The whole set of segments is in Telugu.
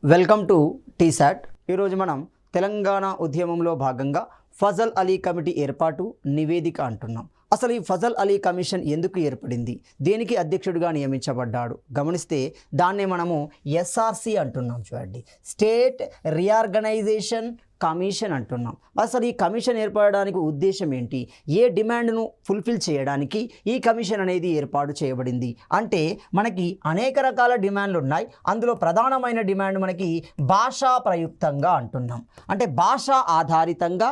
Welcome to T-SAT. ఈరోజు మనం తెలంగాణ ఉద్యమంలో భాగంగా ఫజల్ అలీ కమిటీ ఏర్పాటు నివేదిక అంటున్నాం. అసలు ఈ ఫజల్ అలీ కమిషన్ ఎందుకు ఏర్పడింది, దేనికి అధ్యక్షుడిగా నియమించబడ్డాడు గమనిస్తే దాన్నే మనము ఎస్ఆర్సి అంటున్నాం. చూడండి, స్టేట్ రీఆర్గనైజేషన్ కమిషన్ అంటున్నాం. అసలు ఈ కమిషన్ ఏర్పడడానికి ఉద్దేశం ఏంటి, ఏ డిమాండ్ను ఫుల్ఫిల్ చేయడానికి ఈ కమిషన్ అనేది ఏర్పాటు చేయబడింది అంటే మనకి అనేక రకాల డిమాండ్లు ఉన్నాయి. అందులో ప్రధానమైన డిమాండ్ మనకి భాషా ప్రయుక్తంగా అంటున్నాం. అంటే భాష ఆధారితంగా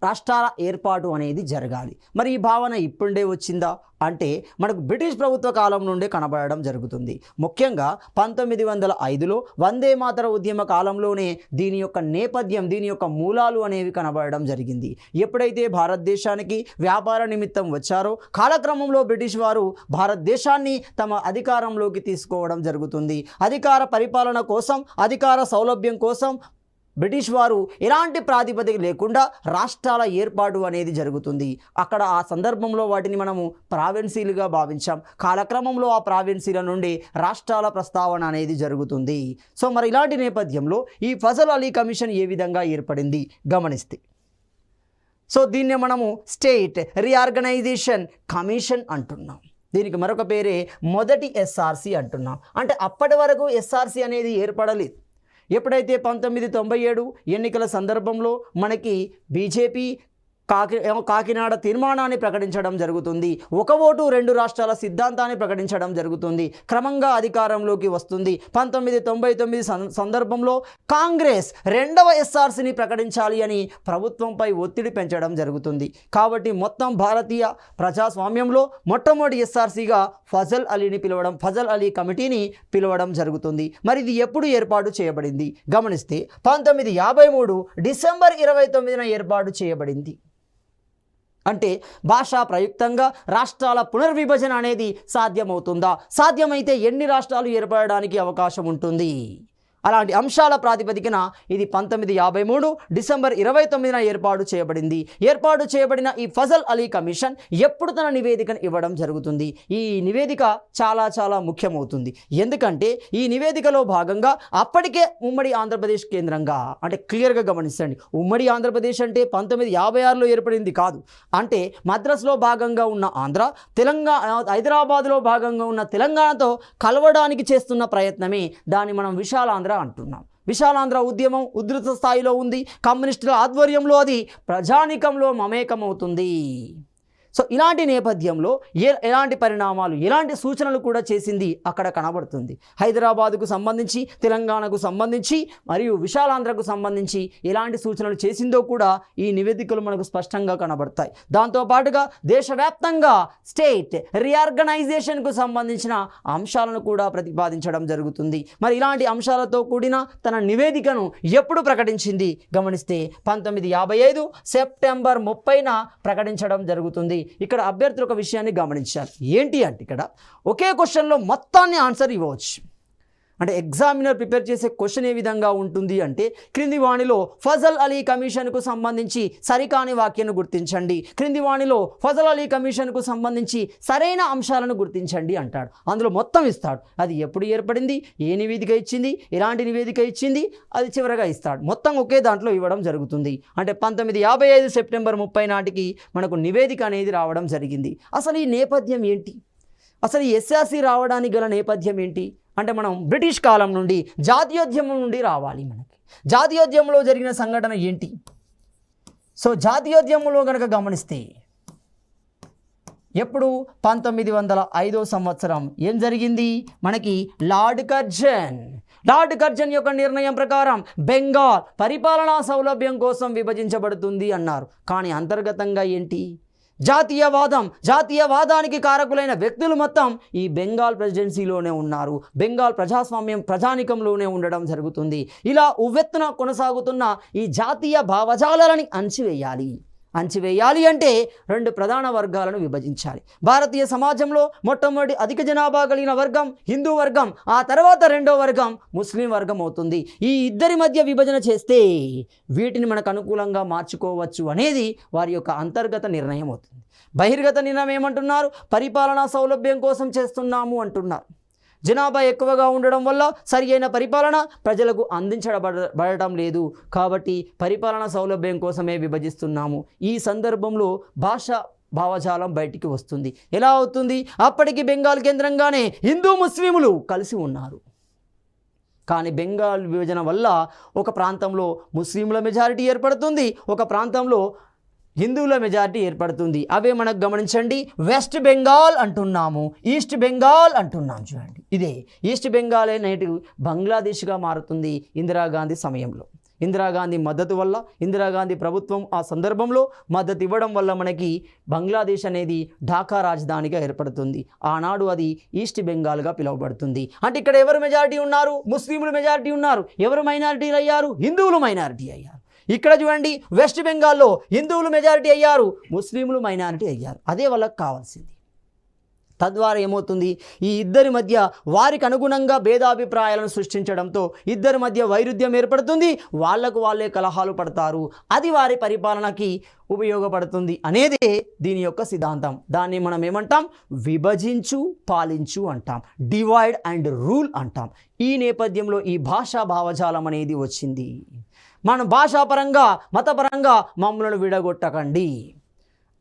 రాష్ట్రాల ఏర్పాటు అనేది జరగాలి. మరి ఈ భావన ఇప్పుడే వచ్చిందా అంటే మనకు బ్రిటిష్ ప్రభుత్వ కాలం నుండే కనబడడం జరుగుతుంది. ముఖ్యంగా 1905లో వందే మాతర ఉద్యమ కాలంలోనే దీని యొక్క నేపథ్యం, దీని యొక్క మూలాలు అనేవి కనబడడం జరిగింది. ఎప్పుడైతే భారతదేశానికి వ్యాపార నిమిత్తం వచ్చారో కాలక్రమంలో బ్రిటిష్ వారు భారతదేశాన్ని తమ అధికారంలోకి తీసుకోవడం జరుగుతుంది. అధికార పరిపాలన కోసం, అధికార సౌలభ్యం కోసం బ్రిటిష్ వారు ఎలాంటి ప్రాతిపదిక లేకుండా రాష్ట్రాల ఏర్పాటు అనేది జరుగుతుంది. అక్కడ ఆ సందర్భంలో వాటిని మనము ప్రావిన్సీలుగా భావించాం. కాలక్రమంలో ఆ ప్రావిన్సీల నుండి రాష్ట్రాల ప్రస్తావన అనేది జరుగుతుంది. సో మరి ఇలాంటి నేపథ్యంలో ఈ ఫజల్ అలీ కమిషన్ ఏ విధంగా ఏర్పడింది గమనిస్తే, సో దీన్నే మనము స్టేట్ రీఆర్గనైజేషన్ కమిషన్ అంటున్నాం. దీనికి మరొక పేరే మొదటి ఎస్ఆర్సి అంటున్నాం. అంటే అప్పటి వరకు ఎస్ఆర్సి అనేది ఏర్పడలేదు. ఎప్పుడైతే 1997 ఎన్నికల సందర్భంలో మనకి బీజేపీ కాకినాడ తీర్మానాన్ని ప్రకటించడం జరుగుతుంది. ఒక ఓటు రెండు రాష్ట్రాల సిద్ధాంతాన్ని ప్రకటించడం జరుగుతుంది. క్రమంగా అధికారంలోకి వస్తుంది. 1999 సందర్భంలో కాంగ్రెస్ రెండవ ఎస్ఆర్సిని ప్రకటించాలి అని ప్రభుత్వంపై ఒత్తిడి పెంచడం జరుగుతుంది. కాబట్టి మొత్తం భారతీయ ప్రజాస్వామ్యంలో మొట్టమొదటి ఎస్ఆర్సిగా ఫజల్ అలీ కమిటీని పిలవడం జరుగుతుంది. మరి ఇది ఎప్పుడు ఏర్పాటు చేయబడింది గమనిస్తే 1953 డిసెంబర్ 29న ఏర్పాటు చేయబడింది. అంటే భాషా ప్రయుక్తంగా రాష్ట్రాల పునర్విభజన అనేది సాధ్యమవుతుందా, సాధ్యమైతే ఎన్ని రాష్ట్రాలు ఏర్పడడానికి అవకాశం ఉంటుంది, అలాంటి అంశాల ప్రాతిపదికన ఇది 1953 డిసెంబర్ 29న ఏర్పాటు చేయబడింది. ఏర్పాటు చేయబడిన ఈ ఫజల్ అలీ కమిషన్ ఎప్పుడు తన నివేదికను ఇవ్వడం జరుగుతుంది. ఈ నివేదిక చాలా ముఖ్యమవుతుంది. ఎందుకంటే ఈ నివేదికలో భాగంగా అప్పటికే ఉమ్మడి ఆంధ్రప్రదేశ్ కేంద్రంగా, అంటే క్లియర్గా గమనించండి, ఉమ్మడి ఆంధ్రప్రదేశ్ అంటే 1956లో ఏర్పడింది కాదు. అంటే మద్రాసులో భాగంగా ఉన్న ఆంధ్ర, హైదరాబాద్లో భాగంగా ఉన్న తెలంగాణతో కలవడానికి చేస్తున్న ప్రయత్నమే దాన్ని మనం విశాలాంధ్ర అంటున్నాం. విశాలాంధ్ర ఉద్యమం ఉధృత స్థాయిలో ఉంది. కమ్యూనిస్టుల ఆధ్వర్యంలో అది ప్రజానీకంలో మమేకమవుతుంది. సో ఇలాంటి నేపథ్యంలో ఎలాంటి పరిణామాలు, ఎలాంటి సూచనలు కూడా చేసింది అక్కడ కనబడుతుంది. హైదరాబాదుకు సంబంధించి, తెలంగాణకు సంబంధించి మరియు విశాలాంధ్రకు సంబంధించి ఎలాంటి సూచనలు చేసిందో కూడా ఈ నివేదికలు మనకు స్పష్టంగా కనబడతాయి. దాంతోపాటుగా దేశవ్యాప్తంగా స్టేట్ రీఆర్గనైజేషన్కు సంబంధించిన అంశాలను కూడా ప్రతిపాదించడం జరుగుతుంది. మరి ఇలాంటి అంశాలతో కూడిన తన నివేదికను ఎప్పుడు ప్రకటించింది గమనిస్తే 1955 సెప్టెంబర్ 30న ప్రకటించడం జరుగుతుంది. ఇక్కడ అభ్యర్థులు ఒక విషయాన్ని గమనించాలి. ఏంటి అంటే ఇక్కడ ఒకే క్వశ్చన్లో మొత్తాన్ని ఆన్సర్ ఇవ్వచ్చు. అంటే ఎగ్జామినర్ ప్రిపేర్ చేసే క్వశ్చన్ ఏ విధంగా ఉంటుంది అంటే, క్రింది వాణిలో ఫజల్ అలీ కమిషన్కు సంబంధించి సరికాని వాక్యాన్ని గుర్తించండి, క్రింది వాణిలో ఫజల్ అలీ కమిషన్కు సంబంధించి సరైన అంశాలను గుర్తించండి అంటాడు. అందులో మొత్తం ఇస్తాడు. అది ఎప్పుడు ఏర్పడింది, ఏ నివేదిక ఇచ్చింది, ఎలాంటి నివేదిక ఇచ్చింది, అది చివరగా ఇస్తాడు. మొత్తం ఒకే దాంట్లో ఇవ్వడం జరుగుతుంది. అంటే 1955 సెప్టెంబర్ 30 నాటికి మనకు నివేదిక అనేది రావడం జరిగింది. అసలు ఈ నేపథ్యం ఏంటి, అసలు ఈ ఎస్ఆర్సి రావడానికి గల నేపథ్యం ఏంటి అంటే, మనం బ్రిటిష్ కాలం నుండి జాతీయోద్యమం నుండి రావాలి. మనకి జాతీయోద్యమంలో జరిగిన సంఘటన ఏంటి? సో జాతీయోద్యమంలో కనుక గమనిస్తే ఎప్పుడు 1905 సంవత్సరం ఏం జరిగింది మనకి, లార్డ్ కర్జన్ యొక్క నిర్ణయం ప్రకారం బెంగాల్ పరిపాలనా సౌలభ్యం కోసం విభజించబడుతుంది అన్నారు. కానీ అంతర్గతంగా ఏంటి, జాతీయవాదానికి కారకులైన వ్యక్తులు మొత్తం ఈ బెంగాల్ ప్రెసిడెన్సీలోనే ఉన్నారు. బెంగాల్ ప్రజాస్వామ్యం ప్రజానికంలోనే ఉండడం జరుగుతుంది. ఇలా ఉవ్వెత్తున కొనసాగుతున్న ఈ జాతీయ భావజాలాలని అణచివేయాలి అంటే రెండు ప్రధాన వర్గాలను విభజించాలి. భారతీయ సమాజంలో మొట్టమొదటి అధిక జనాభా కలిగిన వర్గం హిందూ వర్గం, ఆ తర్వాత రెండో వర్గం ముస్లిం వర్గం అవుతుంది. ఈ ఇద్దరి మధ్య విభజన చేస్తే వీటిని మనకు అనుకూలంగా మార్చుకోవచ్చు అనేది వారి యొక్క అంతర్గత నిర్ణయం అవుతుంది. బహిర్గత నిర్ణయం ఏమంటున్నారు, పరిపాలనా సౌలభ్యం కోసం చేస్తున్నాము అంటున్నారు. జనాభా ఎక్కువగా ఉండడం వల్ల సరి అయిన పరిపాలన ప్రజలకు అందించబడటం లేదు. కాబట్టి పరిపాలన సౌలభ్యం కోసమే విభజిస్తున్నాము. ఈ సందర్భంలో భాష భావజాలం బయటికి వస్తుంది. ఎలా అవుతుంది? అప్పటికి బెంగాల్ కేంద్రంగానే హిందూ ముస్లింలు కలిసి ఉన్నారు. కానీ బెంగాల్ విభజన వల్ల ఒక ప్రాంతంలో ముస్లింల మెజారిటీ ఏర్పడుతుంది, ఒక ప్రాంతంలో హిందువుల మెజారిటీ ఏర్పడుతుంది. అవే మనకు గమనించండి, వెస్ట్ బెంగాల్ అంటున్నాము, ఈస్ట్ బెంగాల్ అంటున్నాం. చూడండి, ఇదే ఈస్ట్ బెంగాలే నేటి బంగ్లాదేశ్గా మారుతుంది ఇందిరాగాంధీ సమయంలో. ఇందిరాగాంధీ మద్దతు వల్ల, ఇందిరాగాంధీ ప్రభుత్వం ఆ సందర్భంలో మద్దతు ఇవ్వడం వల్ల మనకి బంగ్లాదేశ్ అనేది ఢాకా రాజధానిగా ఏర్పడుతుంది. ఆనాడు అది ఈస్ట్ బెంగాల్గా పిలువబడుతుంది. అంటే ఇక్కడ ఎవరు మెజారిటీ ఉన్నారు? ముస్లింలు మెజారిటీ ఉన్నారు. ఎవరు మైనారిటీలు అయ్యారు? హిందువులు మైనారిటీ అయ్యారు. ఇక్కడ చూడండి, వెస్ట్ బెంగాల్లో హిందువులు మెజారిటీ అయ్యారు, ముస్లింలు మైనారిటీ అయ్యారు. అదే వాళ్ళకి కావాల్సింది. తద్వారా ఏమవుతుంది? ఈ ఇద్దరి మధ్య వారికి అనుగుణంగా భేదాభిప్రాయాలను సృష్టించడంతో ఇద్దరి మధ్య వైరుధ్యం ఏర్పడుతుంది, వాళ్లకు వాళ్ళే కలహాలు పడతారు. అది వారి పరిపాలనకి ఉపయోగపడుతుంది అనేదే దీని యొక్క సిద్ధాంతం. దాన్ని మనం ఏమంటాం? విభజించు పాలించు అంటాం, డివైడ్ అండ్ రూల్ అంటాం. ఈ నేపథ్యంలో ఈ భాషా భావజాలం అనేది వచ్చింది. మనం భాషాపరంగా మతపరంగా మమ్మలను విడగొట్టకండి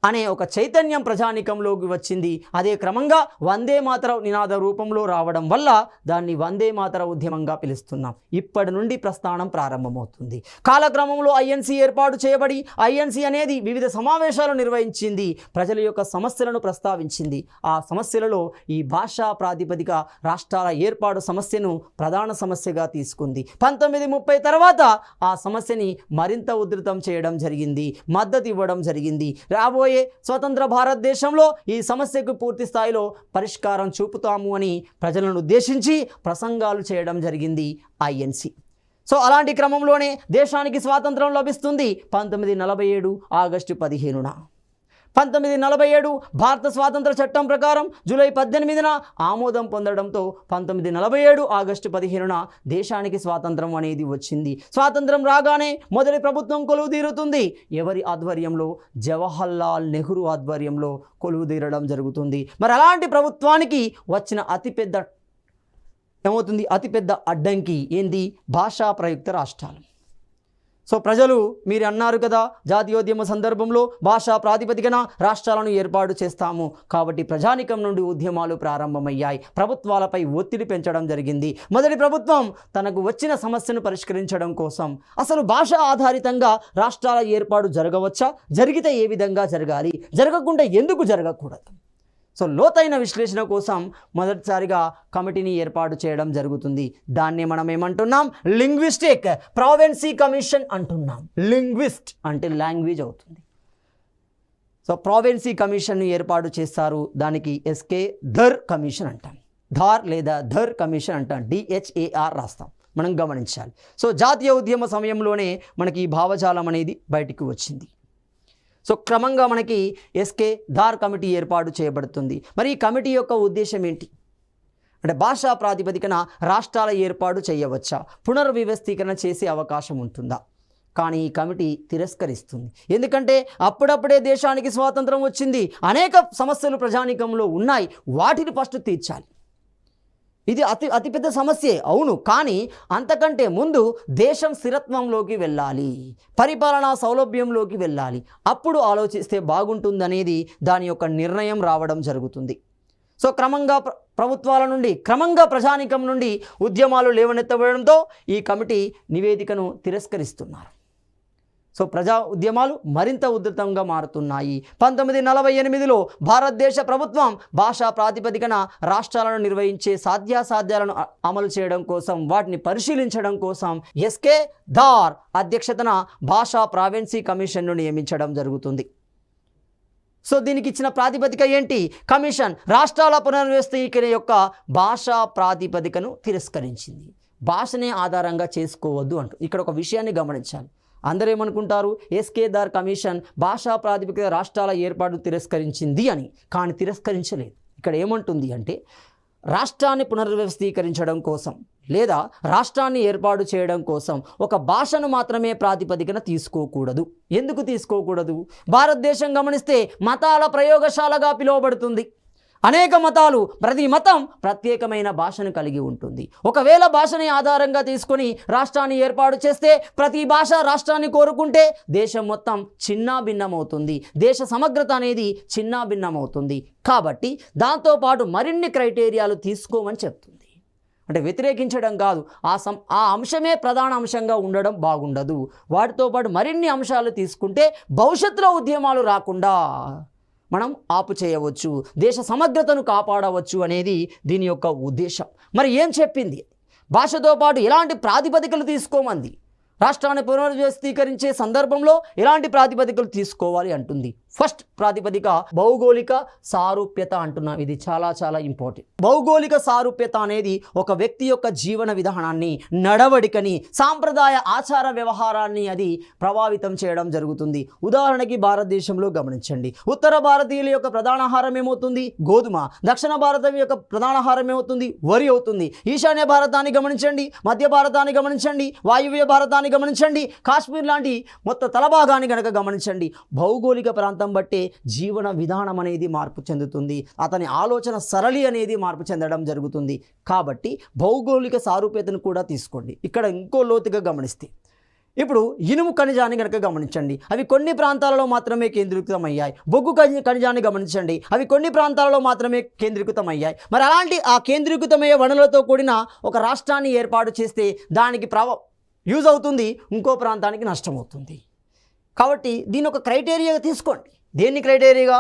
అనే ఒక చైతన్యం ప్రజానికంలోకి వచ్చింది. అదే క్రమంగా వందే మాతర నినాద రూపంలో రావడం వల్ల దాన్ని వందే మాతర ఉద్యమంగా పిలుస్తున్నాం. ఇప్పటి నుండి ప్రస్థానం ప్రారంభమవుతుంది. కాలక్రమంలో ఐఎన్సీ ఏర్పాటు చేయబడి ఐఎన్సీ అనేది వివిధ సమావేశాలు నిర్వహించింది, ప్రజల యొక్క సమస్యలను ప్రస్తావించింది. ఆ సమస్యలలో ఈ భాషా ప్రాతిపదిక రాష్ట్రాల ఏర్పాటు సమస్యను ప్రధాన సమస్యగా తీసుకుంది. 1930 తర్వాత ఆ సమస్యని మరింత ఉధృతం చేయడం జరిగింది, మద్దతు ఇవ్వడం జరిగింది. రాబోయే స్వతంత్ర భారతదేశంలో ఈ సమస్యకు పూర్తి స్థాయిలో పరిష్కారం చూపుతాము అని ప్రజలను ఉద్దేశించి ప్రసంగాలు చేయడం జరిగింది ఐఎన్సీ. సో అలాంటి క్రమంలోనే దేశానికి స్వాతంత్రం లభిస్తుంది 1947 ఆగస్టు 15న. 1947 భారత స్వాతంత్ర చట్టం ప్రకారం జూలై 18న ఆమోదం పొందడంతో 1947 ఆగస్టు 15న దేశానికి స్వాతంత్రం అనేది వచ్చింది. స్వాతంత్రం రాగానే మొదటి ప్రభుత్వం కొలువుదీరుతుంది. ఎవరి ఆధ్వర్యంలో? జవహర్లాల్ నెహ్రూ ఆధ్వర్యంలో కొలువుదీరడం జరుగుతుంది. మరి అలాంటి ప్రభుత్వానికి వచ్చిన అతిపెద్ద అడ్డంకి ఏంది? భాషా ప్రయుక్త రాష్ట్రాలు. సో ప్రజలు మీరు అన్నారు కదా, జాతీయోద్యమ సందర్భంలో భాషా ప్రాతిపదికన రాష్ట్రాలను ఏర్పాటు చేస్తాము. కాబట్టి ప్రజానికం నుండి ఉద్యమాలు ప్రారంభమయ్యాయి, ప్రభుత్వాలపై ఒత్తిడి పెంచడం జరిగింది. మొదటి ప్రభుత్వం తనకు వచ్చిన సమస్యను పరిష్కరించడం కోసం అసలు భాష ఆధారితంగా రాష్ట్రాల ఏర్పాటు జరగవచ్చా, జరిగితే ఏ విధంగా జరగాలి, జరగకుండా ఎందుకు జరగకూడదు, సో లోతైన విశ్లేషణ కోసం మొదటిసారిగా కమిటీని ఏర్పాటు చేయడం జరుగుతుంది. దాన్ని మనం ఏమంటున్నాం? లింగ్విస్టిక్ ప్రావిన్సీ కమిషన్ అంటున్నాం. లింగ్విస్ట్ అంటే లాంగ్వేజ్ అవుతుంది. సో ప్రావిన్సీ కమిషన్ను ఏర్పాటు చేస్తారు. దానికి ఎస్కే ధర్ కమిషన్ అంటాం. ధార్ లేదా ధర్ కమిషన్ అంటాం. DHAR రాస్తాం. మనం గమనించాలి. సో జాతీయ ఉద్యమ సమయంలోనే మనకి ఈ భావజాలం అనేది బయటికి వచ్చింది. సో క్రమంగా మనకి ఎస్కే ధార్ కమిటీ ఏర్పాటు చేయబడుతుంది. మరి ఈ కమిటీ యొక్క ఉద్దేశం ఏంటి అంటే భాషా ప్రాతిపదికన రాష్ట్రాల ఏర్పాటు చేయవచ్చా, పునర్వ్యవస్థీకరణ చేసే అవకాశం ఉంటుందా? కానీ ఈ కమిటీ తిరస్కరిస్తుంది. ఎందుకంటే అప్పుడప్పుడే దేశానికి స్వాతంత్రం వచ్చింది, అనేక సమస్యలు ప్రజానీకంలో ఉన్నాయి, వాటిని ఫస్ట్ తీర్చాలి. ఇది అతిపెద్ద సమస్యే అవును, కానీ అంతకంటే ముందు దేశం స్థిరత్వంలోకి వెళ్ళాలి, పరిపాలనా సౌలభ్యంలోకి వెళ్ళాలి, అప్పుడు ఆలోచిస్తే బాగుంటుందనేది దాని యొక్క నిర్ణయం రావడం జరుగుతుంది. సో క్రమంగా ప్రభుత్వాల నుండి క్రమంగా ప్రజానీకం నుండి ఉద్యమాలు లేవనెత్తబడడంతో ఈ కమిటీ నివేదికను తిరస్కరిస్తున్నారు. సో ప్రజా ఉద్యమాలు మరింత ఉధృతంగా మారుతున్నాయి. 1948లో భారతదేశ ప్రభుత్వం భాషా ప్రాతిపదికన రాష్ట్రాలను నిర్వహించే సాధ్యాసాధ్యాలను అమలు చేయడం కోసం, వాటిని పరిశీలించడం కోసం ఎస్కే ధార్ అధ్యక్షతన భాషా ప్రావిన్సీ కమిషన్ను నియమించడం జరుగుతుంది. సో దీనికి ఇచ్చిన ప్రాతిపదిక ఏంటి? కమిషన్ రాష్ట్రాల పునర్వ్యవస్థీకరణ యొక్క భాషా ప్రాతిపదికను తిరస్కరించింది. భాషనే ఆధారంగా చేసుకోవద్దు అంటూ ఇక్కడ ఒక విషయాన్ని గమనించాలి. అందరూ ఏమనుకుంటారు? ఎస్కే ధార్ కమిషన్ భాషా ప్రాతిపదిక రాష్ట్రాల ఏర్పాటు తిరస్కరించింది అని. కానీ తిరస్కరించలేదు. ఇక్కడ ఏమంటుంది అంటే రాష్ట్రాన్ని పునర్వ్యవస్థీకరించడం కోసం లేదా రాష్ట్రాన్ని ఏర్పాటు చేయడం కోసం ఒక భాషను మాత్రమే ప్రాతిపదికన తీసుకోకూడదు. ఎందుకు తీసుకోకూడదు? భారతదేశం గమనిస్తే మతాల ప్రయోగశాలగా పిలువబడుతుంది. అనేక మతాలు, ప్రతి మతం ప్రత్యేకమైన భాషను కలిగి ఉంటుంది. ఒకవేళ భాషని ఆధారంగా తీసుకొని రాష్ట్రాన్ని ఏర్పాటు చేస్తే, ప్రతి భాష రాష్ట్రాన్ని కోరుకుంటే దేశం మొత్తం చిన్నాభిన్నమవుతుంది, దేశ సమగ్రత అనేది చిన్నాభిన్నమవుతుంది. కాబట్టి దాంతోపాటు మరిన్ని క్రైటీరియాలు తీసుకోమని చెప్తుంది. అంటే వ్యతిరేకించడం కాదు, ఆ అంశమే ప్రధాన అంశంగా ఉండడం బాగుండదు. వాటితో పాటు మరిన్ని అంశాలు తీసుకుంటే భవిష్యత్తులో ఉద్యమాలు రాకుండా మనం ఆపు చేయవచ్చు, దేశ సమగ్రతను కాపాడవచ్చు అనేది దీని యొక్క ఉద్దేశం. మరి ఏం చెప్పింది? భాషతో పాటు ఎలాంటి ప్రాతిపదికలు తీసుకోమంది, రాష్ట్రాన్ని పునర్వ్యవస్థీకరించే సందర్భంలో ఎలాంటి ప్రాతిపదికలు తీసుకోవాలి అంటుంది. ఫస్ట్ ప్రాతిపదిక భౌగోళిక సారూప్యత అంటున్నాం. ఇది చాలా చాలా ఇంపార్టెంట్. భౌగోళిక సారూప్యత అనేది ఒక వ్యక్తి యొక్క జీవన విధానాన్ని, నడవడికని, సాంప్రదాయ ఆచార వ్యవహారాన్ని అది ప్రభావితం చేయడం జరుగుతుంది. ఉదాహరణకి భారతదేశంలో గమనించండి, ఉత్తర భారతీయుల యొక్క ప్రధాన ఆహారం ఏమవుతుంది? గోధుమ. దక్షిణ భారతం యొక్క ప్రధాన ఆహారం ఏమవుతుంది? వరి అవుతుంది. ఈశాన్య భారతాన్ని గమనించండి, మధ్య భారతాన్ని గమనించండి, వాయువ్య భారతాన్ని గమనించండి, కాశ్మీర్ లాంటి మొత్తం తలభాగాన్ని గనక గమనించండి. భౌగోళిక ప్రాంతం బట్టే జీవన విధానం అనేది మార్పు చెందుతుంది, అతని ఆలోచన సరళి అనేది మార్పు చెందడం జరుగుతుంది. కాబట్టి భౌగోళిక సారూప్యతను కూడా తీసుకోండి. ఇక్కడ ఇంకో లోతుగా గమనిస్తే, ఇప్పుడు ఇనుము ఖనిజాన్ని కనుక గమనించండి, అవి కొన్ని ప్రాంతాలలో మాత్రమే కేంద్రీకృతమయ్యాయి. బొగ్గు ఖనిజాన్ని గమనించండి, అవి కొన్ని ప్రాంతాలలో మాత్రమే కేంద్రీకృతమయ్యాయి. మరి అలాంటి ఆ కేంద్రీకృతమయ్యే వనరులతో కూడిన ఒక రాష్ట్రాన్ని ఏర్పాటు చేస్తే దానికి యూజ్ అవుతుంది, ఇంకో ప్రాంతానికి నష్టం అవుతుంది. కాబట్టి దీని ఒక క్రైటీరియాగా తీసుకోండి. దేన్ని క్రైటీరియాగా?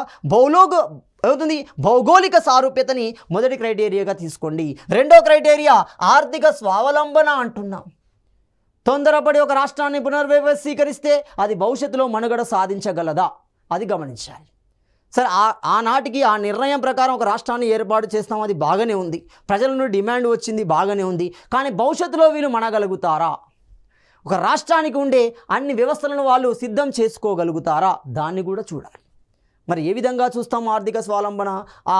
భౌగోళిక సారూప్యతని మొదటి క్రైటీరియాగా తీసుకోండి. రెండో క్రైటీరియా ఆర్థిక స్వావలంబన అంటున్నాం. తొందరపడి ఒక రాష్ట్రాన్ని పునర్వ్యవస్థీకరిస్తే అది భవిష్యత్తులో మనుగడ సాధించగలదా, అది గమనించాలి. సరే, ఆనాటికి ఆ నిర్ణయం ప్రకారం ఒక రాష్ట్రాన్ని ఏర్పాటు చేస్తాం, అది బాగానే ఉంది, ప్రజల నుండి డిమాండ్ వచ్చింది, బాగానే ఉంది. కానీ భవిష్యత్తులో వీళ్ళు మనగలుగుతారా? ఒక రాష్ట్రానికి ఉండే అన్ని వ్యవస్థలను వాళ్ళు సిద్ధం చేసుకోగలుగుతారా? దాన్ని కూడా చూడాలి. మరి ఏ విధంగా చూస్తాం ఆర్థిక స్వావలంబన? ఆ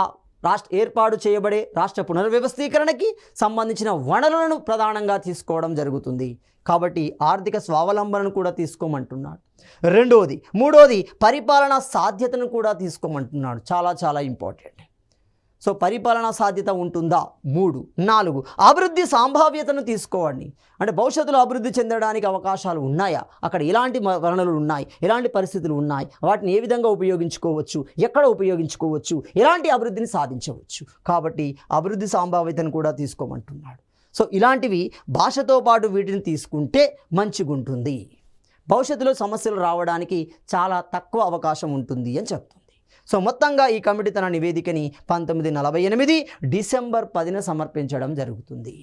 ఏర్పాటు చేయబడే రాష్ట్ర పునర్వ్యవస్థీకరణకి సంబంధించిన వనరులను ప్రధానంగా తీసుకోవడం జరుగుతుంది. కాబట్టి ఆర్థిక స్వావలంబనను కూడా తీసుకోమంటున్నాడు. మూడోది పరిపాలనా సాధ్యతను కూడా తీసుకోమంటున్నాడు. చాలా చాలా ఇంపార్టెంట్. సో పరిపాలనా సాధ్యత ఉంటుందా? 3. 4 అభివృద్ధి సంభావ్యతను తీసుకోండి. అంటే భవిష్యత్తులో అభివృద్ధి చెందడానికి అవకాశాలు ఉన్నాయా, అక్కడ ఎలాంటి వనరులు ఉన్నాయి, ఎలాంటి పరిస్థితులు ఉన్నాయి, వాటిని ఏ విధంగా ఉపయోగించుకోవచ్చు, ఎక్కడ ఉపయోగించుకోవచ్చు, ఎలాంటి అభివృద్ధిని సాధించవచ్చు. కాబట్టి అభివృద్ధి సంభావ్యతను కూడా తీసుకోమంటున్నాడు. సో ఇలాంటివి భాషతో పాటు వీటిని తీసుకుంటే మంచిగుంటుంది, భవిష్యత్తులో సమస్యలు రావడానికి చాలా తక్కువ అవకాశం ఉంటుంది అని చెప్తుంది. సో మొత్తంగా ఈ కమిటీ తన నివేదికని 1948 డిసెంబర్ 10న సమర్పించడం జరుగుతుంది.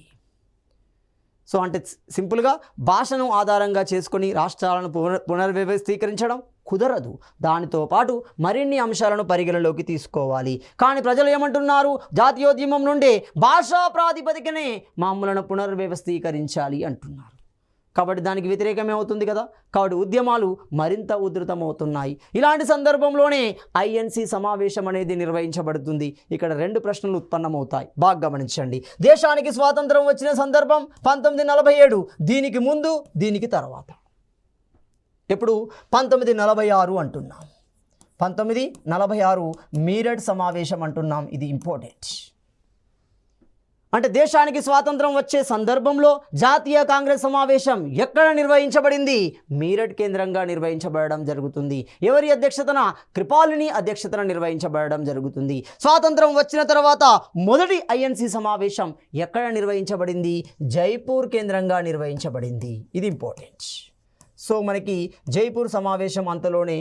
సో అంటే సింపుల్గా భాషను ఆధారంగా చేసుకొని రాష్ట్రాలను పునర్వ్యవస్థీకరించడం కుదరదు. దానితో పాటు మరిన్ని అంశాలను పరిగణలోకి తీసుకోవాలి. కానీ ప్రజలు ఏమంటున్నారు? జాతీయోద్యమం నుండే భాషా ప్రాతిపదికనే మమ్మలను పునర్వ్యవస్థీకరించాలి అంటున్నారు. కాబట్టి దానికి వ్యతిరేకమే అవుతుంది కదా. కాబట్టి ఉద్యమాలు మరింత ఉధృతమవుతున్నాయి. ఇలాంటి సందర్భంలోనే INC సమావేశం అనేది నిర్వహించబడుతుంది. ఇక్కడ 2 ప్రశ్నలు ఉత్పన్నమవుతాయి, బాగా గమనించండి. దేశానికి స్వాతంత్రం వచ్చిన సందర్భం 1947, దీనికి ముందు, దీనికి తర్వాత. ఎప్పుడు? 1946 అంటున్నాం. 1946 మీరట్ సమావేశం అంటున్నాం. ఇది ఇంపార్టెంట్. అంటే దేశానికి స్వాతంత్రం వచ్చే సందర్భంలో జాతీయ కాంగ్రెస్ సమావేశం ఎక్కడ నిర్వహించబడింది? మీరట్ కేంద్రంగా నిర్వహించబడడం జరుగుతుంది. ఎవరి అధ్యక్షతన? కృపాలిని అధ్యక్షతన నిర్వహించబడడం జరుగుతుంది. స్వాతంత్రం వచ్చిన తర్వాత మొదటి INC సమావేశం ఎక్కడ నిర్వహించబడింది? జైపూర్ కేంద్రంగా నిర్వహించబడింది. ఇది ఇంపార్టెంట్. సో మనకి జైపూర్ సమావేశం అంతలోనే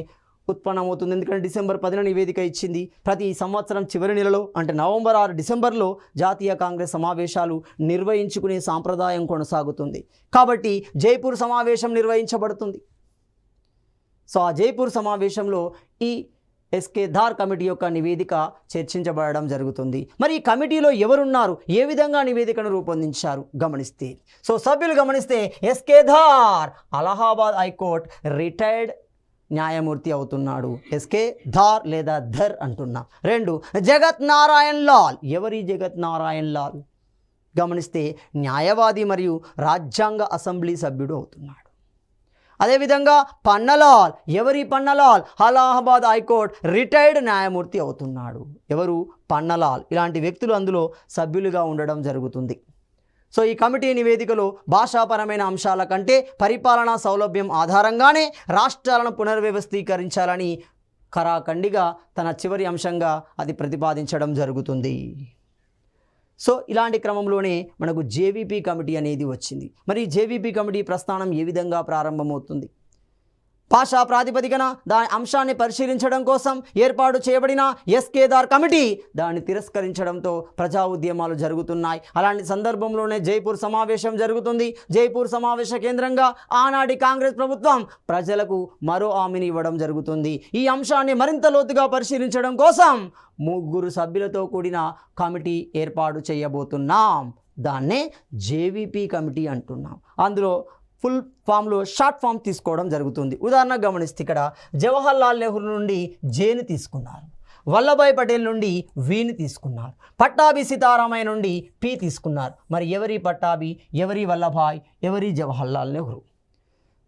ఉత్పన్నమవుతుంది. ఎందుకంటే డిసెంబర్ 10న నివేదిక ఇచ్చింది. ప్రతి సంవత్సరం చివరి నెలలో అంటే నవంబర్ 6 డిసెంబర్లో జాతీయ కాంగ్రెస్ సమావేశాలు నిర్వహించుకునే సాంప్రదాయం కొనసాగుతుంది. కాబట్టి జైపూర్ సమావేశం నిర్వహించబడుతుంది. సో ఆ జైపూర్ సమావేశంలో ఈ SK ధార్ కమిటీ యొక్క నివేదిక చర్చించబడడం జరుగుతుంది. మరి ఈ కమిటీలో ఎవరున్నారు, ఏ విధంగా నివేదికను రూపొందించారు గమనిస్తే, సో సభ్యులు గమనిస్తే SK Dhar Allahabad high court retired న్యాయమూర్తి అవుతున్నాడు. SK ధార్ లేదా ధర్ అంటున్నా. 2 జగత్ నారాయణ్ లాల్. ఎవరి జగత్ నారాయణ్ లాల్? గమనిస్తే న్యాయవాది మరియు రాజ్యాంగ అసెంబ్లీ సభ్యుడు అవుతున్నాడు. అదేవిధంగా పన్నలాల్. ఎవరి పన్నలాల్? అలహాబాద్ హైకోర్టు రిటైర్డ్ న్యాయమూర్తి అవుతున్నాడు. ఎవరు? పన్నలాల్ ఇలాంటి వ్యక్తులు అందులో సభ్యులుగా ఉండడం జరుగుతుంది. సో ఈ కమిటీ నివేదికలో భాషాపరమైన అంశాల కంటే పరిపాలనా సౌలభ్యం ఆధారంగానే రాష్ట్రాలను పునర్వ్యవస్థీకరించాలని ఖరాఖండిగా తన చివరి అంశంగా అది ప్రతిపాదించడం జరుగుతుంది. సో ఇలాంటి క్రమంలోనే మనకు జేవీపీ కమిటీ అనేది వచ్చింది. మరి జేవీపీ కమిటీ ప్రస్థానం ఏ విధంగా ప్రారంభమవుతుంది? భాషా ప్రాతిపదికన దాని అంశాన్ని పరిశీలించడం కోసం ఏర్పాటు చేయబడిన ఎస్కేదార్ కమిటీ దాన్ని తిరస్కరించడంతో ప్రజా ఉద్యమాలు జరుగుతున్నాయి. అలాంటి సందర్భంలోనే జైపూర్ సమావేశం జరుగుతుంది. జైపూర్ సమావేశ కేంద్రంగా ఆనాటి కాంగ్రెస్ ప్రభుత్వం ప్రజలకు మరో హామీని ఇవ్వడం జరుగుతుంది. ఈ అంశాన్ని మరింత లోతుగా పరిశీలించడం కోసం 3 సభ్యులతో కూడిన కమిటీ ఏర్పాటు చేయబోతున్నాం. దాన్నే జేవీపీ కమిటీ అంటున్నాం. అందులో ఫుల్ ఫామ్లో షార్ట్ ఫామ్ తీసుకోవడం జరుగుతుంది. ఉదాహరణకు గమనిస్తే ఇక్కడ జవహర్లాల్ నెహ్రూ నుండి జేని తీసుకున్నారు, వల్లభాయ్ పటేల్ నుండి వీని తీసుకున్నారు, పట్టాభి సీతారామయ్య నుండి పి తీసుకున్నారు. మరి ఎవరి పట్టాభి, ఎవరి వల్లభాయ్, ఎవరి జవహర్లాల్ నెహ్రూ?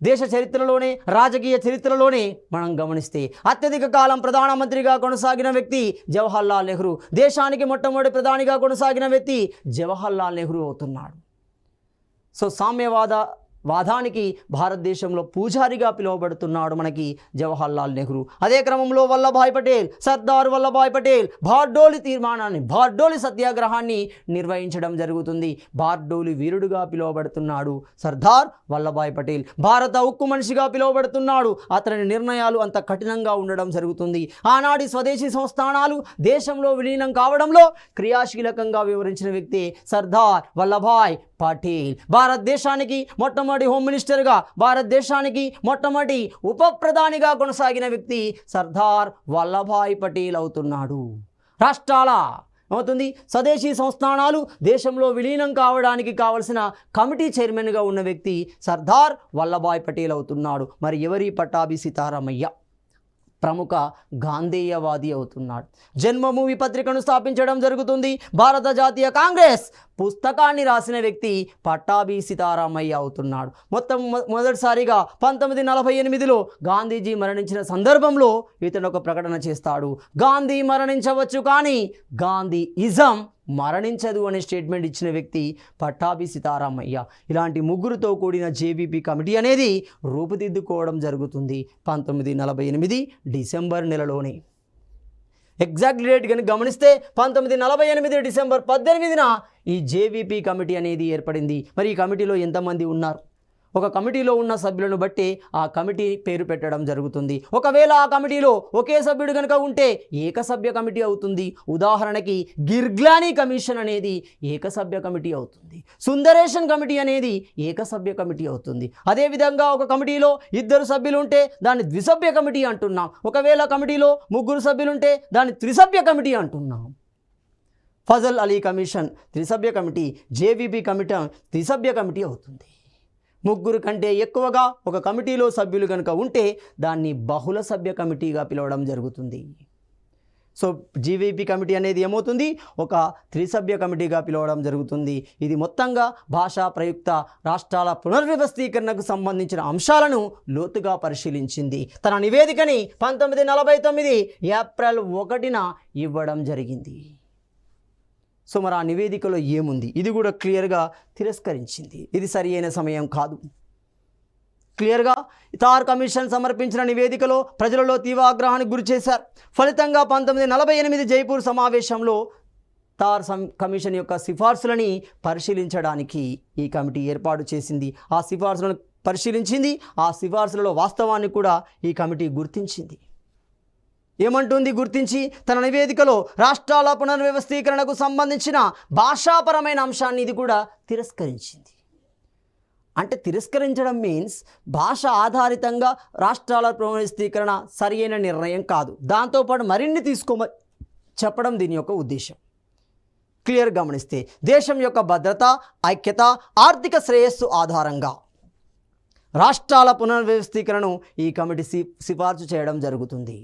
దేశ చరిత్రలోనే, రాజకీయ చరిత్రలోనే మనం గమనిస్తే అత్యధిక కాలం ప్రధానమంత్రిగా కొనసాగిన వ్యక్తి జవహర్లాల్ నెహ్రూ. దేశానికి మొట్టమొదటి ప్రధానిగా కొనసాగిన వ్యక్తి జవహర్లాల్ నెహ్రూ అవుతున్నాడు. సో వాదానికి భారతదేశంలో పూజారిగా పిలువబడుతున్నాడు మనకి జవహర్లాల్ నెహ్రూ. అదే క్రమంలో వల్లభాయ్ పటేల్, సర్దార్ వల్లభాయ్ పటేల్ బార్డోలి తీర్మానాన్ని, బార్డోలి సత్యాగ్రహాన్ని నిర్వహించడం జరుగుతుంది. బార్డోలి వీరుడుగా పిలువబడుతున్నాడు సర్దార్ వల్లభాయ్ పటేల్. భారత ఉక్కు మనిషిగా పిలువబడుతున్నాడు. అతని నిర్ణయాలు అంత కఠినంగా ఉండడం జరుగుతుంది. ఆనాటి స్వదేశీ సంస్థానాలు దేశంలో విలీనం కావడంలో క్రియాశీలకంగా వివరించిన వ్యక్తి సర్దార్ వల్లభాయ్ పటేల్. భారతదేశానికి మొట్టమొదటి హోమ్ మినిస్టర్గా, భారతదేశానికి మొట్టమొదటి ఉప ప్రధానిగా కొనసాగిన వ్యక్తి సర్దార్ వల్లభాయ్ పటేల్ అవుతున్నాడు. రాష్ట్రాల అవుతుంది స్వదేశీ సంస్థానాలు దేశంలో విలీనం కావడానికి కావలసిన కమిటీ చైర్మన్గా ఉన్న వ్యక్తి సర్దార్ వల్లభాయ్ పటేల్ అవుతున్నాడు. మరి ఎవరి? పట్టాభి సీతారామయ్య, ప్రముఖ గాంధేయవాది అవుతున్నాడు. జన్మభూమి పత్రికను స్థాపించడం జరుగుతుంది. భారత జాతీయ కాంగ్రెస్ పుస్తకాన్ని రాసిన వ్యక్తి పట్టాభి సీతారామయ్య అవుతున్నాడు. మొదటిసారిగా 1948లో గాంధీజీ మరణించిన సందర్భంలో ఇతను ఒక ప్రకటన చేస్తాడు. గాంధీ మరణించవచ్చు కానీ గాంధీయిజం మరణించదు అనే స్టేట్మెంట్ ఇచ్చిన వ్యక్తి పట్టాభి సీతారామయ్య. ఇలాంటి 3తో కూడిన జేవీపీ కమిటీ అనేది రూపుదిద్దుకోవడం జరుగుతుంది 1948 డిసెంబర్ నెలలోనే. ఎగ్జాక్ట్ డేట్ కనుక గమనిస్తే 1948 డిసెంబర్ 18న ఈ జేవీపీ కమిటీ అనేది ఏర్పడింది. మరి ఈ కమిటీలో ఎంతమంది ఉన్నారు? ఒక కమిటీలో ఉన్న సభ్యులను బట్టి ఆ కమిటీ పేరు పెట్టడం జరుగుతుంది. ఒకవేళ ఆ కమిటీలో ఒకే సభ్యుడు కనుక ఉంటే ఏకసభ్య కమిటీ అవుతుంది. ఉదాహరణకి గిర్గ్లానీ కమిషన్ అనేది ఏకసభ్య కమిటీ అవుతుంది. సుందరేషన్ కమిటీ అనేది ఏకసభ్య కమిటీ అవుతుంది. అదేవిధంగా ఒక కమిటీలో 2 సభ్యులు ఉంటే దాన్ని ద్విసభ్య కమిటీ అంటున్నాం. ఒకవేళ కమిటీలో 3 సభ్యులుంటే దాన్ని త్రిసభ్య కమిటీ అంటున్నాం. ఫజల్ అలీ కమిషన్ త్రిసభ్య కమిటీ, జేవీపీ కమిటీ త్రిసభ్య కమిటీ అవుతుంది. 3 కంటే ఎక్కువగా ఒక కమిటీలో సభ్యులు కనుక ఉంటే దాన్ని బహుళ సభ్య కమిటీగా పిలవడం జరుగుతుంది. సో జీవీపీ కమిటీ అనేది ఏమవుతుంది? ఒక త్రిసభ్య కమిటీగా పిలవడం జరుగుతుంది. ఇది మొత్తంగా భాషా ప్రయుక్త రాష్ట్రాల పునర్వ్యవస్థీకరణకు సంబంధించిన అంశాలను లోతుగా పరిశీలించింది. తన నివేదికని 1949 ఏప్రిల్ 1న ఇవ్వడం జరిగింది. సో మరి ఆ నివేదికలో ఏముంది? ఇది కూడా క్లియర్గా తిరస్కరించింది. ఇది సరి అయిన సమయం కాదు. క్లియర్గా తార్ కమిషన్ సమర్పించిన నివేదికలో ప్రజలలో తీవ్ర ఆగ్రహానికి గురి చేశారు. ఫలితంగా 1948 జైపూర్ సమావేశంలో తార్ కమిషన్ యొక్క సిఫార్సులని పరిశీలించడానికి ఈ కమిటీ ఏర్పాటు చేసింది. ఆ సిఫార్సులను పరిశీలించింది. ఆ సిఫార్సులలో వాస్తవాన్ని కూడా ఈ కమిటీ గుర్తించింది. ఏమంటుంది? గుర్తించి తన నివేదికలో రాష్ట్రాల పునర్వ్యవస్థీకరణకు సంబంధించిన భాషాపరమైన అంశాన్ని ఇది కూడా తిరస్కరించింది. అంటే తిరస్కరించడం మీన్స్ భాష ఆధారితంగా రాష్ట్రాల పునర్వ్యవస్థీకరణ సరి అయిన నిర్ణయం కాదు, దాంతోపాటు మరిన్ని తీసుకోమని చెప్పడం దీని యొక్క ఉద్దేశం. క్లియర్ గమనిస్తే దేశం యొక్క భద్రత, ఐక్యత, ఆర్థిక శ్రేయస్సు ఆధారంగా రాష్ట్రాల పునర్వ్యవస్థీకరణను ఈ కమిటీ సిఫార్సు చేయడం జరుగుతుంది.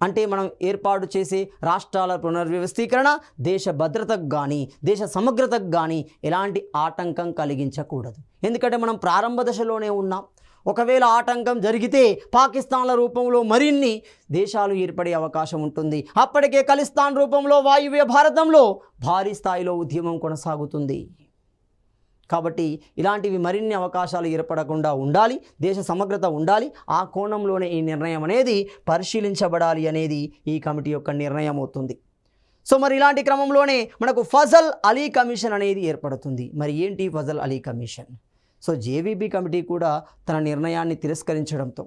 అంటే మనం ఏర్పాటు చేసే రాష్ట్రాల పునర్వ్యవస్థీకరణ దేశ భద్రతకు కానీ దేశ సమగ్రతకు కానీ ఎలాంటి ఆటంకం కలిగించకూడదు. ఎందుకంటే మనం ప్రారంభ దశలోనే ఉన్నాం. ఒకవేళ ఆటంకం జరిగితే పాకిస్తాన్ల రూపంలో మరిన్ని దేశాలు ఏర్పడే అవకాశం ఉంటుంది. అప్పటికే ఖలిస్తాన్ రూపంలో వాయువ్య భారతంలో భారీ స్థాయిలో ఉద్యమం కొనసాగుతుంది. కాబట్టి ఇలాంటివి మరిన్ని అవకాశాలు ఏర్పడకుండా ఉండాలి, దేశ సమగ్రత ఉండాలి. ఆ కోణంలోనే ఈ నిర్ణయం అనేది పరిశీలించబడాలి అనేది ఈ కమిటీ యొక్క నిర్ణయం అవుతుంది. సో మరి ఇలాంటి క్రమంలోనే మనకు ఫజల్ అలీ కమిషన్ అనేది ఏర్పడుతుంది. మరి ఏంటి Fazal Ali commission? So JVP committee కూడా తన నిర్ణయాన్ని తిరస్కరించడంతో,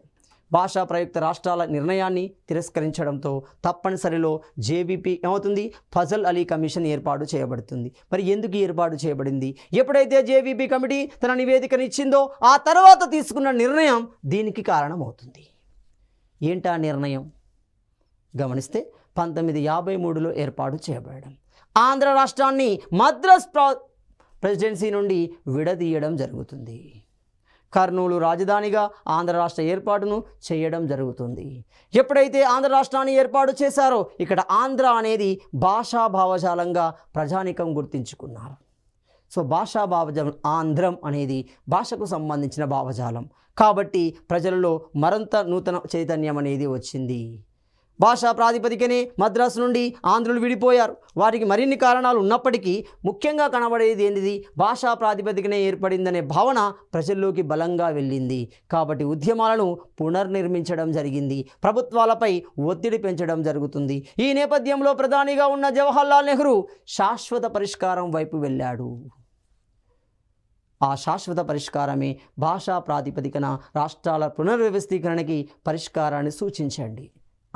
భాషా ప్రయుక్త రాష్ట్రాల నిర్ణయాన్ని తిరస్కరించడంతో తప్పనిసరిలో జేవీపీ ఏమవుతుంది? ఫజల్ అలీ కమిషన్ ఏర్పాటు చేయబడుతుంది. మరి ఎందుకు ఏర్పాటు చేయబడింది? ఎప్పుడైతే జేవీపీ కమిటీ తన నివేదికను ఇచ్చిందో ఆ తర్వాత తీసుకున్న నిర్ణయం దీనికి కారణమవుతుంది. ఏంటా నిర్ణయం? గమనిస్తే 1953లో ఏర్పాటు చేయబడడం, ఆంధ్ర రాష్ట్రాన్ని మద్రాస్ ప్రెసిడెన్సీ నుండి విడదీయడం జరుగుతుంది. కర్నూలు రాజధానిగా ఆంధ్ర రాష్ట్ర ఏర్పాటును చేయడం జరుగుతుంది. ఎప్పుడైతే ఆంధ్ర రాష్ట్రాన్ని ఏర్పాటు చేశారో ఇక్కడ ఆంధ్ర అనేది భాషా భావజాలంగా ప్రజానికం గుర్తించుకున్నారు. సో భాషా భావజాలం ఆంధ్రం అనేది భాషకు సంబంధించిన భావజాలం కాబట్టి ప్రజలలో మరింత నూతన చైతన్యం అనేది వచ్చింది. భాషా ప్రాతిపదికనే మద్రాసు నుండి ఆంధ్రులు విడిపోయారు. వారికి మరిన్ని కారణాలు ఉన్నప్పటికీ ముఖ్యంగా కనబడేది ఏంటిది? భాషా ప్రాతిపదికనే ఏర్పడిందనే భావన ప్రజల్లోకి బలంగా వెళ్ళింది. కాబట్టి ఉద్యమాలను పునర్నిర్మించడం జరిగింది, ప్రభుత్వాలపై ఒత్తిడి పెంచడం జరుగుతుంది. ఈ నేపథ్యంలో ప్రధానిగా ఉన్న జవహర్లాల్ నెహ్రూ శాశ్వత పరిష్కారం వైపు వెళ్ళాడు. ఆ శాశ్వత పరిష్కారమే భాషా ప్రాతిపదికన రాష్ట్రాల పునర్వ్యవస్థీకరణకి పరిష్కారాన్ని సూచించండి.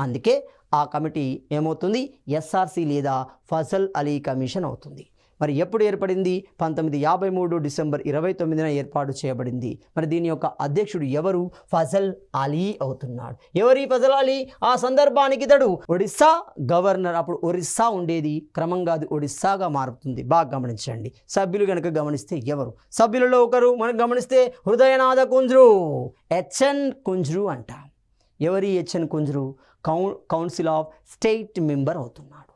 అందుకే ఆ కమిటీ ఏమవుతుంది? ఎస్ఆర్సి లేదా ఫజల్ అలీ కమిషన్ అవుతుంది. మరి ఎప్పుడు ఏర్పడింది? 1953 డిసెంబర్ 29న ఏర్పాటు చేయబడింది. మరి దీని యొక్క అధ్యక్షుడు ఎవరు? ఫజల్ అలీ అవుతున్నాడు. ఎవరి ఫజల్ అలీ? ఆ సందర్భానికి ఇతడు ఒడిస్సా గవర్నర్. అప్పుడు ఒరిస్సా ఉండేది, క్రమంగా అది ఒడిస్సాగా మారుతుంది. బాగా గమనించండి. సభ్యులు కనుక గమనిస్తే ఎవరు? సభ్యులలో ఒకరు మనం గమనిస్తే హృదయనాథ కుంజ్రు, హెచ్ఎన్ కుంజ్రు అంట. ఎవరి HN Kunzru? Council of state member అవుతున్నాడు.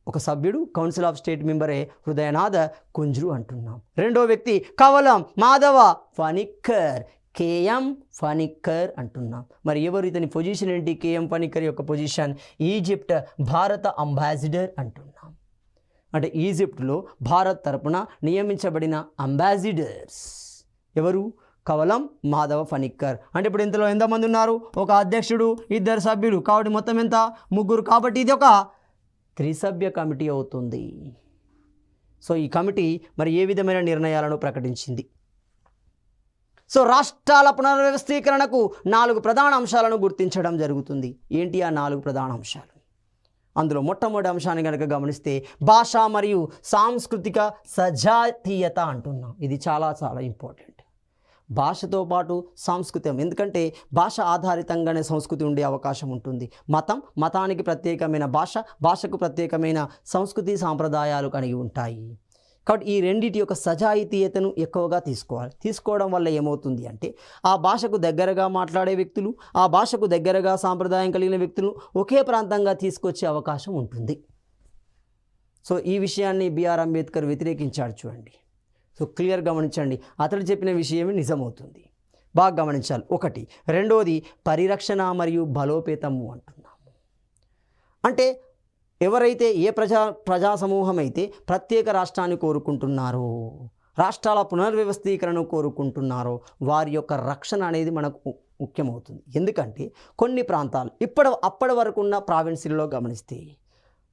ఒక సభ్యుడు కౌన్సిల్ ఆఫ్ స్టేట్ మెంబరే హృదయనాథ కుంజ్రు అంటున్నాం. రెండో వ్యక్తి కవలం మాధవ ఫణిక్కర్, కేఎం ఫణిక్కర్ అంటున్నాం. మరి ఎవరు? ఇతని పొజిషన్ ఏంటి? కేఎం ఫణిక్కర్ యొక్క పొజిషన్ ఈజిప్ట్ భారత అంబాసిడర్ అంటున్నాం. అంటే ఈజిప్ట్లో భారత్ తరపున నియమించబడిన అంబాసిడర్స్ ఎవరు? కవలం మాధవ ఫణిక్కర్. అంటే ఇప్పుడు ఇంతలో ఎంతమంది ఉన్నారు? ఒక అధ్యక్షుడు, ఇద్దరు సభ్యులు, కాబట్టి మొత్తం ఎంత? ముగ్గురు. కాబట్టి ఇది ఒక త్రిసభ్య కమిటీ అవుతుంది. సో ఈ కమిటీ మరి ఏ విధమైన నిర్ణయాలను ప్రకటించింది? సో రాష్ట్రాల పునర్వ్యవస్థీకరణకు 4 ప్రధాన అంశాలను గుర్తించడం జరుగుతుంది. ఏంటి ఆ 4 ప్రధాన అంశాలు? అందులో మొట్టమొదటి అంశాన్ని కనుక గమనిస్తే భాష మరియు సాంస్కృతిక సజాతీయత అంటున్నాం. ఇది చాలా చాలా ఇంపార్టెంట్. భాషతో పాటు సంస్కృతం, ఎందుకంటే భాష ఆధారితంగానే సంస్కృతి ఉండే అవకాశం ఉంటుంది. మతానికి ప్రత్యేకమైన భాష, భాషకు ప్రత్యేకమైన సంస్కృతి సాంప్రదాయాలు కలిగి ఉంటాయి. కాబట్టి ఈ రెండిటి యొక్క సజాతీయతను ఎక్కువగా తీసుకోవడం వల్ల ఏమవుతుంది అంటే ఆ భాషకు దగ్గరగా మాట్లాడే వ్యక్తులు, ఆ భాషకు దగ్గరగా సాంప్రదాయం కలిగిన వ్యక్తులు ఒకే ప్రాంతంగా తీసుకొచ్చే అవకాశం ఉంటుంది. సో ఈ విషయాన్ని బిఆర్ అంబేద్కర్ వ్యతిరేకించాడు. చూడండి. సో క్లియర్ గమనించండి, అతడు చెప్పిన విషయమే నిజమవుతుంది. బాగా గమనించాలి. ఒకటి. రెండోది పరిరక్షణ మరియు బలోపేతము అంటున్నాము. అంటే ఎవరైతే ఏ ప్రజా సమూహం అయితే ప్రత్యేక రాష్ట్రాన్ని కోరుకుంటున్నారో, రాష్ట్రాల పునర్వ్యవస్థీకరణను కోరుకుంటున్నారో వారి యొక్క రక్షణ అనేది మనకు ముఖ్యమవుతుంది. ఎందుకంటే కొన్ని ప్రాంతాలు అప్పటి వరకు ఉన్న ప్రావిన్సీలలో గమనిస్తే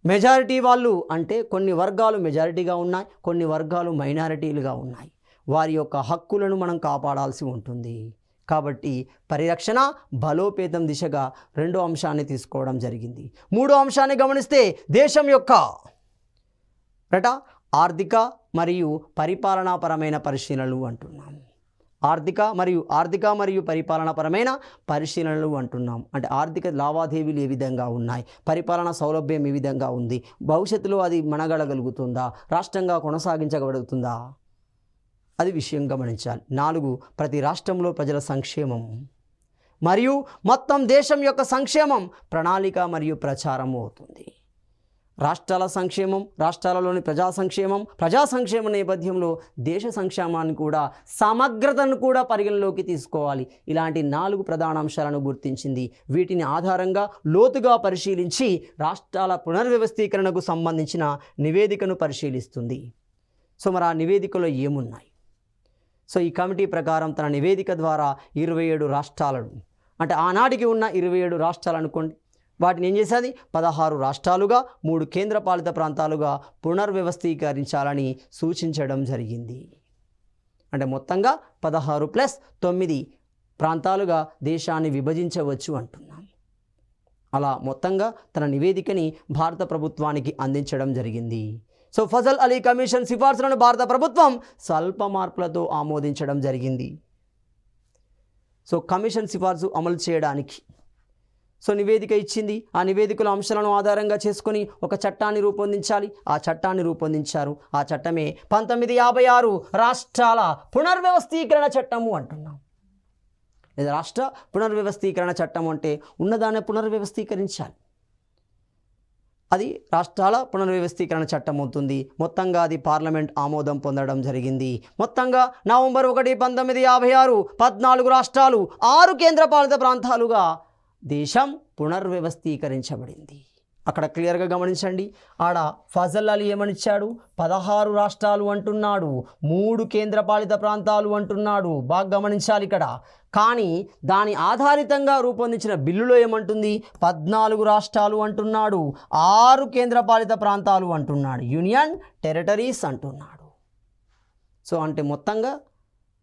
మెజారిటీ వాళ్ళు అంటే కొన్ని వర్గాలు మెజారిటీగా ఉన్నాయి, కొన్ని వర్గాలు మైనారిటీలుగా ఉన్నాయి. వారి యొక్క హక్కులను మనం కాపాడాల్సి ఉంటుంది. కాబట్టి పరిరక్షణ బలోపేతం దిశగా రెండో అంశాన్ని తీసుకోవడం జరిగింది. మూడో అంశాన్ని గమనిస్తే దేశం యొక్క ఆర్థిక మరియు పరిపాలనాపరమైన పరిశీలనలు అంటున్నాము. ఆర్థిక మరియు పరిపాలనాపరమైన పరిశీలనలు అంటున్నాం. అంటే ఆర్థిక లావాదేవీలు ఏ విధంగా ఉన్నాయి, పరిపాలనా సౌలభ్యం ఏ విధంగా ఉంది, భవిష్యత్తులో అది మనగడగలుగుతుందా, రాష్ట్రంగా కొనసాగించగలుగుతుందా, అది విషయం గమనించాలి. 4 ప్రతి రాష్ట్రంలో ప్రజల సంక్షేమం మరియు మొత్తం దేశం యొక్క సంక్షేమం ప్రణాళిక మరియు ప్రచారం అవుతుంది. రాష్ట్రాల సంక్షేమం, రాష్ట్రాలలోని ప్రజా సంక్షేమం నేపథ్యంలో దేశ సంక్షేమాన్ని కూడా సమగ్రతను కూడా పరిగణలోకి తీసుకోవాలి. ఇలాంటి 4 ప్రధాన అంశాలను గుర్తించింది. వీటిని ఆధారంగా లోతుగా పరిశీలించి రాష్ట్రాల పునర్వ్యవస్థీకరణకు సంబంధించిన నివేదికను పరిశీలిస్తుంది. సో మరి ఆ నివేదికలో ఏమున్నాయి? సో ఈ కమిటీ ప్రకారం తన నివేదిక ద్వారా 27 రాష్ట్రాలను, అంటే ఆనాటికి ఉన్న 27 రాష్ట్రాలు అనుకోండి, వాటిని ఏం చేసేది 16 రాష్ట్రాలుగా 3 కేంద్రపాలిత ప్రాంతాలుగా పునర్వ్యవస్థీకరించాలని సూచించడం జరిగింది. అంటే మొత్తంగా 16+9 ప్రాంతాలుగా దేశాన్ని విభజించవచ్చు అంటున్నాం. అలా మొత్తంగా తన నివేదికని భారత ప్రభుత్వానికి అందించడం జరిగింది. సో ఫజల్ అలీ కమిషన్ సిఫార్సులను భారత ప్రభుత్వం స్వల్ప మార్పులతో ఆమోదించడం జరిగింది. సో కమిషన్ సిఫార్సు అమలు చేయడానికి సో నివేదిక ఇచ్చింది. ఆ నివేదికల అంశాలను ఆధారంగా చేసుకొని ఒక చట్టాన్ని రూపొందించాలి. ఆ చట్టాన్ని రూపొందించారు. ఆ చట్టమే 1956 రాష్ట్రాల పునర్వ్యవస్థీకరణ చట్టము అంటున్నాం. లేదా రాష్ట్ర పునర్వ్యవస్థీకరణ చట్టం అంటే ఉన్నదాన్ని పునర్వ్యవస్థీకరించాలి. అది రాష్ట్రాల పునర్వ్యవస్థీకరణ చట్టం అవుతుంది. మొత్తంగా అది పార్లమెంట్ ఆమోదం పొందడం జరిగింది. మొత్తంగా నవంబర్ 1, 1956 14 రాష్ట్రాలు 6 కేంద్రపాలిత ప్రాంతాలుగా దేశం పునర్వ్యవస్థీకరించబడింది. అక్కడ క్లియర్గా గమనించండి. ఆడ ఫజల్ అలీ ఏమనిచ్చాడు? 16 రాష్ట్రాలు అంటున్నాడు, 3 కేంద్రపాలిత ప్రాంతాలు అంటున్నాడు. బాగా గమనించాలి ఇక్కడ. కానీ దాని ఆధారితంగా రూపొందించిన బిల్లులో ఏమంటుంది? 14 రాష్ట్రాలు అంటున్నాడు, 6 కేంద్రపాలిత ప్రాంతాలు అంటున్నాడు, యూనియన్ టెరిటరీస్ అంటున్నాడు. సో అంటే మొత్తంగా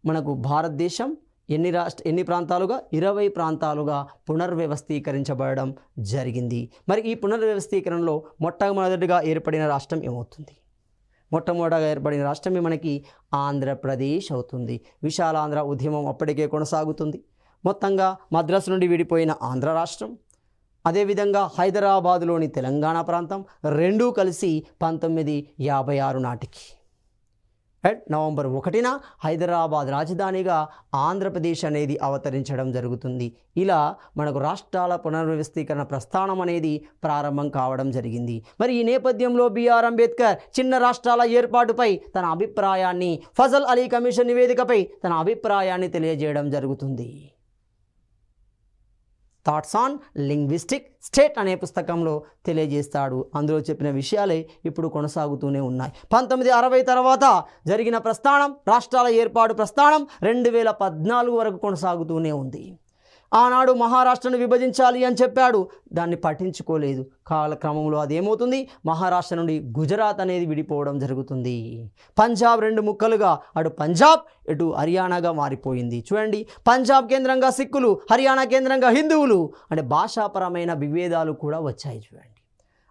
మనకు భారతదేశం ఎన్ని ప్రాంతాలుగా 20 ప్రాంతాలుగా పునర్వ్యవస్థీకరించబడడం జరిగింది. మరి ఈ పునర్వ్యవస్థీకరణలో మొట్టమొదటిగా ఏర్పడిన రాష్ట్రం ఏమవుతుంది? మొట్టమొదటిగా ఏర్పడిన రాష్ట్రమే మనకి ఆంధ్రప్రదేశ్ అవుతుంది. విశాలాంధ్ర ఉద్యమం అప్పటికే కొనసాగుతుంది. మొత్తంగా మద్రాసు నుండి విడిపోయిన ఆంధ్ర రాష్ట్రం, అదేవిధంగా హైదరాబాదులోని తెలంగాణ ప్రాంతం రెండూ కలిసి 1956 నాటికి నవంబర్ 1న హైదరాబాద్ రాజధానిగా ఆంధ్రప్రదేశ్ అనేది అవతరించడం జరుగుతుంది. ఇలా మనకు రాష్ట్రాల పునర్వ్యవస్థీకరణ ప్రస్థానం అనేది ప్రారంభం కావడం జరిగింది. మరి ఈ నేపథ్యంలో బిఆర్ అంబేద్కర్ చిన్న రాష్ట్రాల ఏర్పాటుపై తన అభిప్రాయాన్ని, ఫజల్ అలీ కమిషన్ నివేదికపై తన అభిప్రాయాన్ని తెలియజేయడం జరుగుతుంది. థాట్స్ ఆన్ లింగ్విస్టిక్ స్టేట్ అనే పుస్తకంలో తెలియజేస్తాడు. అందులో చెప్పిన విషయాలే ఇప్పుడు కొనసాగుతూనే ఉన్నాయి. 1960 తర్వాత జరిగిన ప్రస్థానం, రాష్ట్రాల ఏర్పాటు ప్రస్థానం 2014 వరకు కొనసాగుతూనే ఉంది. ఆనాడు మహారాష్ట్రను విభజించాలి అని చెప్పాడు, దాన్ని పట్టించుకోలేదు. కాలక్రమంలో అదేమవుతుంది? మహారాష్ట్ర నుండి గుజరాత్ అనేది విడిపోవడం జరుగుతుంది. పంజాబ్ 2 ముక్కలుగా అటు పంజాబ్ ఇటు హర్యానాగా మారిపోయింది. చూడండి, పంజాబ్ కేంద్రంగా సిక్కులు, హర్యానా కేంద్రంగా హిందువులు, అంటే భాషాపరమైన విభేదాలు కూడా వచ్చాయి. చూడండి,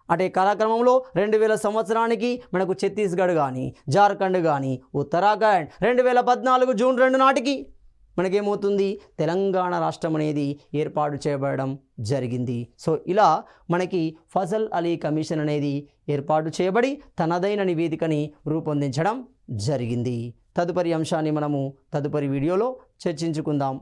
అంటే కాలక్రమంలో 2000 సంవత్సరానికి మనకు ఛత్తీస్గఢ్ కానీ, జార్ఖండ్ కానీ, ఉత్తరాఖండ్ 2014 జూన్ 2 నాటికి మనకేమవుతుంది? తెలంగాణ రాష్ట్రం అనేది ఏర్పాటు చేయబడడం జరిగింది. సో ఇలా మనకి ఫజల్ అలీ కమిషన్ అనేది ఏర్పాటు చేయబడి తనదైన నివేదికని రూపొందించడం జరిగింది. తదుపరి అంశాన్ని మనము తదుపరి వీడియోలో చర్చించుకుందాం.